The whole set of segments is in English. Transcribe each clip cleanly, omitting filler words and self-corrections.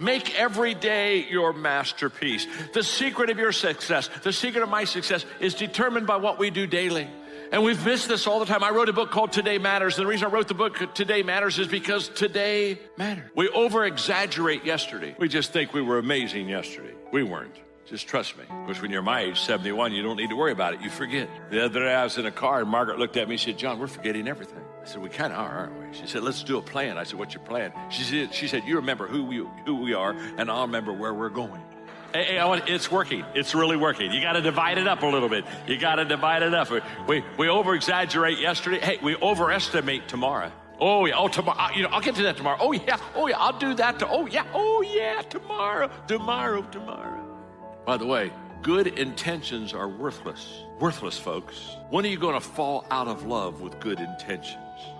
Make every day your masterpiece. The secret of your success, the secret of my success, is determined by what we do daily. And we've missed this all the time. I wrote a book called Today Matters. And the reason I wrote the book Today Matters is because today matters. We over-exaggerate yesterday. We just think we were amazing yesterday. We weren't. Just trust me. Of course, when you're my age, 71, you don't need to worry about it. You forget. The other day I was in a car and Margaret looked at me and said, John, we're forgetting everything. I said, we kind of are, aren't we? She said, let's do a plan. I said, what's your plan? She said, you remember who we are, and I'll remember where we're going. Hey, it's working. It's really working. You got to divide it up a little bit. You got to divide it up. We over-exaggerate yesterday. Hey, we overestimate tomorrow. Oh, yeah. Oh, tomorrow. I'll get to that tomorrow. Oh, yeah. Oh, yeah. I'll do that. Oh, yeah. Tomorrow. By the way, good intentions are worthless. Worthless, folks. When are you going to fall out of love with good intentions?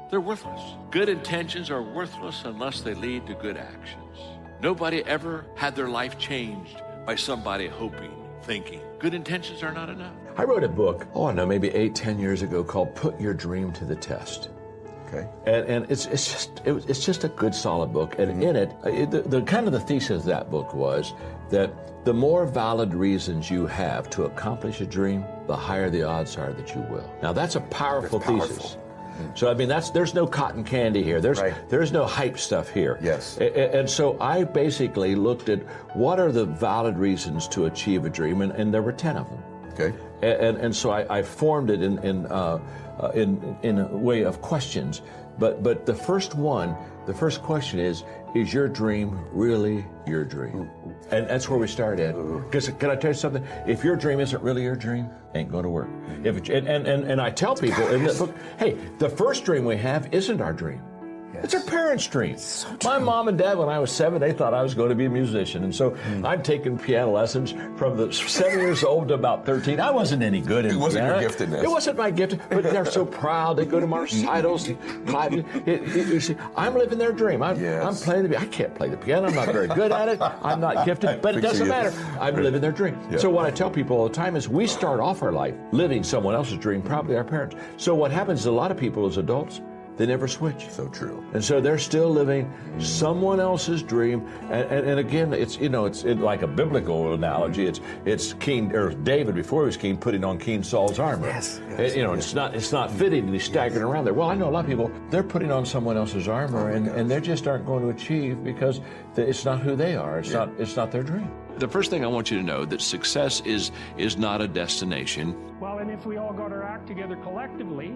They're worthless. Good intentions are worthless unless they lead to good actions. Nobody ever had their life changed by somebody hoping, thinking. Good intentions are not enough. I wrote a book, maybe 8-10 years ago called Put Your Dream to the Test. Okay. And it's just a good, solid book. And in it, the kind of the thesis of that book was that the more valid reasons you have to accomplish a dream, the higher the odds are that you will. Now, that's a powerful thesis. So, I mean, there's no cotton candy here. There's no hype stuff here. Yes. And so I basically looked at what are the valid reasons to achieve a dream, and there were 10 of them. Okay. And so I formed it in a way of questions. But the first question is your dream really your dream? And that's where we start at. Because can I tell you something? If your dream isn't really your dream, it ain't going to work. And I tell people in the book, hey, the first dream we have isn't our dream. Yes. It's our parents' dream. So my mom and dad, when I was 7, they thought I was going to be a musician. And so I'd taken piano lessons from the 7 years old to about 13. I wasn't any good at piano. It wasn't your giftedness. It wasn't my gift, but they're so proud. They go to my recitals. You see, I'm living their dream. I'm playing the piano. I can't play the piano. I'm not very good at it. I'm not gifted, but it doesn't matter. I'm living their dream. Yeah. So what I tell people all the time is we start off our life living someone else's dream, probably our parents. So what happens is a lot of people as adults, they never switch. So true. And so they're still living someone else's dream. And again, it's like a biblical analogy. It's King, or David before he was king, putting on King Saul's armor. Yes. It's not fitting, and he's staggering around there. Well, I know a lot of people, they're putting on someone else's armor, and they just aren't going to achieve because it's not who they are. It's not their dream. The first thing I want you to know that success is not a destination. Well, and if we all got our act together collectively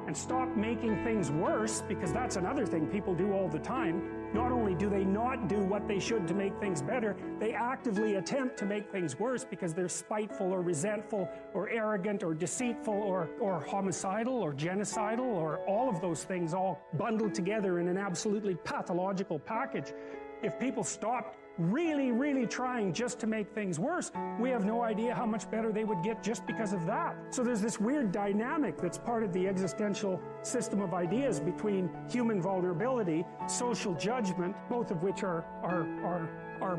and stop making things worse, because that's another thing people do all the time. Not only do they not do what they should to make things better, they actively attempt to make things worse because they're spiteful or resentful or arrogant or deceitful or homicidal or genocidal or all of those things all bundled together in an absolutely pathological package. If people stopped really trying just to make things worse, we have no idea how much better they would get just because of that. So there's this weird dynamic that's part of the existential system of ideas between human vulnerability, social judgment, both of which are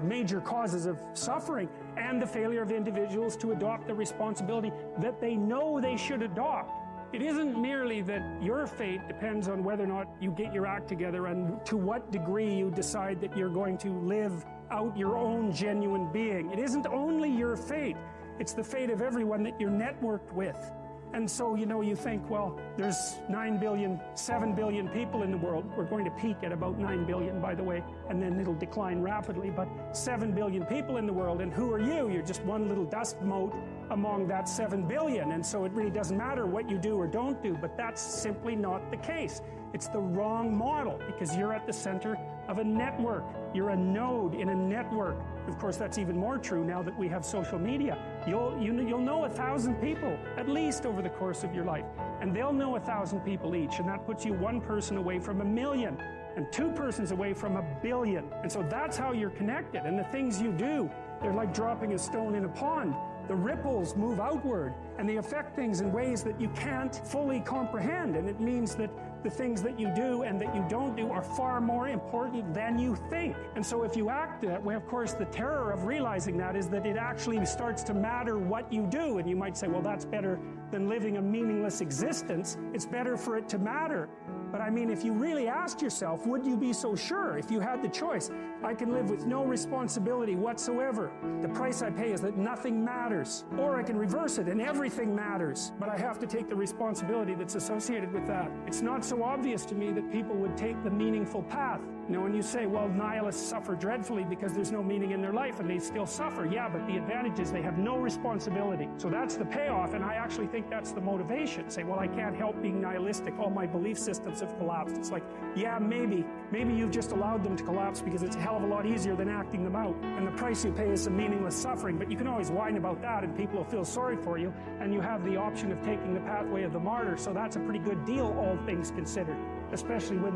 major causes of suffering, and the failure of individuals to adopt the responsibility that they know they should adopt. It isn't merely that your fate depends on whether or not you get your act together and to what degree you decide that you're going to live out your own genuine being. It isn't only your fate, it's the fate of everyone that you're networked with. And so, you think, well, there's 9 billion, 7 billion people in the world. We're going to peak at about 9 billion, by the way, and then it'll decline rapidly. But 7 billion people in the world, and who are you? You're just one little dust mote among that 7 billion. And so it really doesn't matter what you do or don't do, but that's simply not the case. It's the wrong model because you're at the center of a network. You're a node in a network. Of course, that's even more true now that we have social media. You'll know 1,000 people at least over the course of your life, and they'll know 1,000 people each, and that puts you one person away from 1 million and 2 persons away from 1 billion. And so that's how you're connected. And the things you do, they're like dropping a stone in a pond. The ripples move outward, and they affect things in ways that you can't fully comprehend. And it means that the things that you do and that you don't do are far more important than you think. And so if you act that way, of course, the terror of realizing that is that it actually starts to matter what you do. And you might say, well, that's better than living a meaningless existence. It's better for it to matter. But I mean, if you really asked yourself, would you be so sure if you had the choice? I can live with no responsibility whatsoever. The price I pay is that nothing matters. Or I can reverse it and everything matters. But I have to take the responsibility that's associated with that. It's not so obvious to me that people would take the meaningful path. You know, when you say, well, nihilists suffer dreadfully because there's no meaning in their life and they still suffer. Yeah, but the advantage is they have no responsibility. So that's the payoff, and I actually think that's the motivation. Say, well, I can't help being nihilistic. All my belief systems have collapsed. It's like, yeah, maybe you've just allowed them to collapse because it's a hell of a lot easier than acting them out. And the price you pay is some meaningless suffering, but you can always whine about that and people will feel sorry for you, and you have the option of taking the pathway of the martyr. So that's a pretty good deal, all things considered, especially when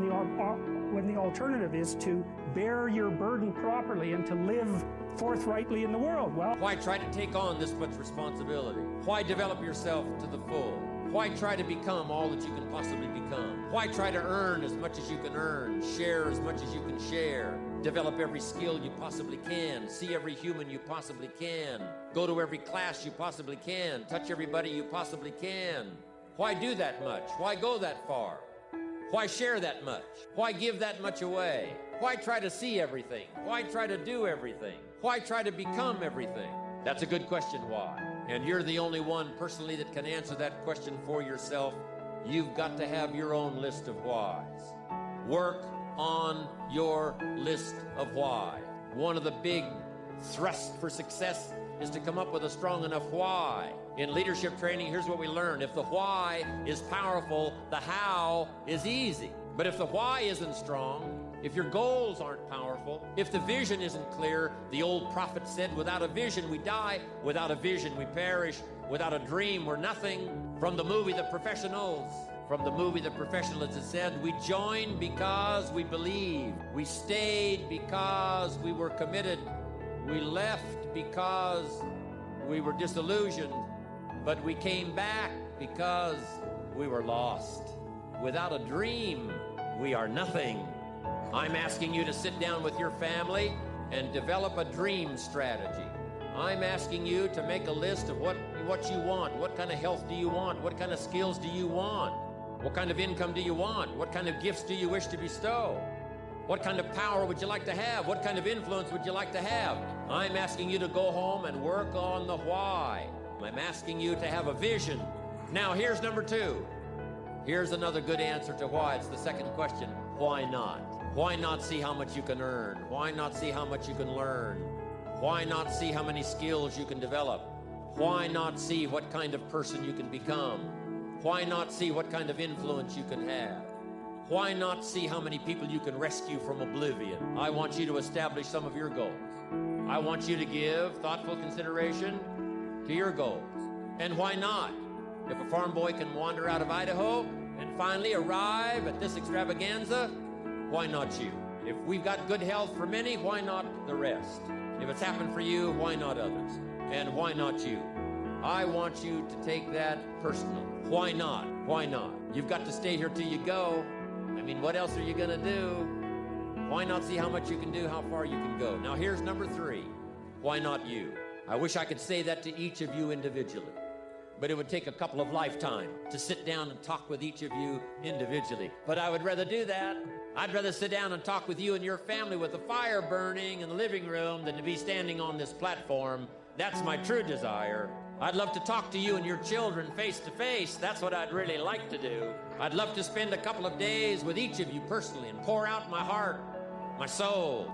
the alternative is to bear your burden properly and to live forthrightly in the world. Well, why try to take on this much responsibility? Why develop yourself to the full? Why try to become all that you can possibly become? Why try to earn as much as you can earn, share as much as you can share, develop every skill you possibly can, see every human you possibly can, go to every class you possibly can, touch everybody you possibly can? Why do that much? Why go that far? Why share that much? Why give that much away? Why try to see everything? Why try to do everything? Why try to become everything? That's a good question, why? And you're the only one personally that can answer that question for yourself. You've got to have your own list of whys. Work on your list of why. One of the big thrusts for success is to come up with a strong enough why. In leadership training, here's what we learn. If the why is powerful, the how is easy. But if the why isn't strong, if your goals aren't powerful, if the vision isn't clear, the old prophet said, without a vision we die, without a vision we perish, without a dream we're nothing. From the movie The Professionals, it said, we joined because we believed. We stayed because we were committed. We left because we were disillusioned. But we came back because we were lost. Without a dream, we are nothing. I'm asking you to sit down with your family and develop a dream strategy. I'm asking you to make a list of what you want. What kind of health do you want? What kind of skills do you want? What kind of income do you want? What kind of gifts do you wish to bestow? What kind of power would you like to have? What kind of influence would you like to have? I'm asking you to go home and work on the why. I'm asking you to have a vision. Now, here's number 2. Here's another good answer to why. It's the second question. Why not? Why not see how much you can earn? Why not see how much you can learn? Why not see how many skills you can develop? Why not see what kind of person you can become? Why not see what kind of influence you can have? Why not see how many people you can rescue from oblivion? I want you to establish some of your goals. I want you to give thoughtful consideration to your goals. And why not? If a farm boy can wander out of Idaho and finally arrive at this extravaganza, why not you? If we've got good health for many, why not the rest? If it's happened for you, why not others? And why not you? I want you to take that personally. Why not? Why not? You've got to stay here till you go. I mean, what else are you going to do? Why not see how much you can do, how far you can go? Now, here's number 3. Why not you? I wish I could say that to each of you individually, but it would take a couple of lifetimes to sit down and talk with each of you individually. But I would rather do that. I'd rather sit down and talk with you and your family with a fire burning in the living room than to be standing on this platform. That's my true desire. I'd love to talk to you and your children face to face. That's what I'd really like to do. I'd love to spend a couple of days with each of you personally and pour out my heart, my soul,